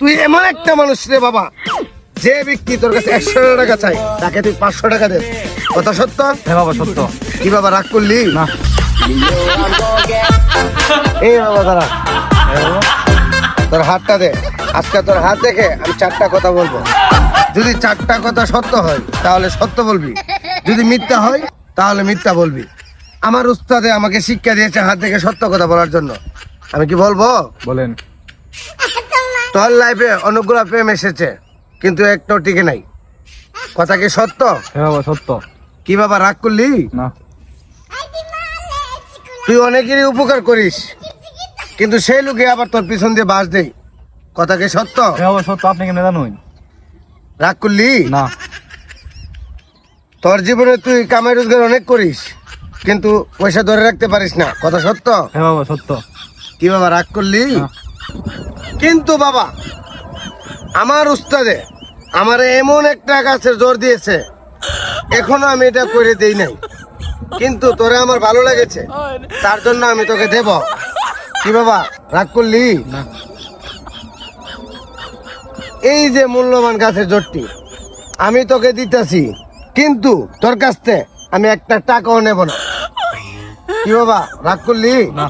তুই এমন একটা মানুষ রে বাবা, যে ব্যক্তি তোর কাছে 100 টাকা চাই তাকে তুই 500 টাকা দে। কথা সত্য? হ্যাঁ বাবা সত্য। কি বাবা রাগ করলি? না। এই বাবা দাঁড়া, তোর হাতটা দে। আজকে তোর হাত দেখে আমি 4টা কথা বলবো। যদি 4টা কথা সত্য হয় তাহলে সত্য বলবি, যদি মিথ্যা হয় তাহলে মিথ্যা বলবি। আমার উস্তাদে আমাকে শিক্ষা দিয়েছে হাত দেখে সত্য কথা বলার জন্য। আমি কি বলবো? বলেন। তোর লাইফে অনেকগুলো প্রেম এসেছে, কিন্তু একটাও টিকে নাই। কথা কি সত্য? হ্যাঁ বাবা সত্য। কি বাবা রাগ করলি? না। তুই অনেকেরই উপকার করিস, কিন্তু সেই লোকে আবার তোর পিছন দিয়ে বাস দেই। কথা কি সত্য? হ্যাঁ বাবা সত্য। আপনি কেন জানুন? রাগ করলি? না। তোর জীবনে তুই কামাই রোজগার অনেক করিস, কিন্তু পয়সা ধরে রাখতে পারিস না। কথা সত্য? হ্যাঁ বাবা সত্য। কি বাবা রাগ করলি? না। কিন্তু বাবা আমার উস্তাদে আমার এমন একটা কাছে জোর দিয়েছে, এখনো আমি এটা করে দেই নাই, কিন্তু তোরে আমার ভালো লেগেছে, তার জন্য আমি তোকে দেব। কি বাবা রাগ করলি? না। এই যে মূল্যবান গাছের জোরটি আমি তোকে দিতেছি, কিন্তু তোর কাছ থেকে আমি একটা টাকাও নেব না। কি বাবা রাগ করলি? না।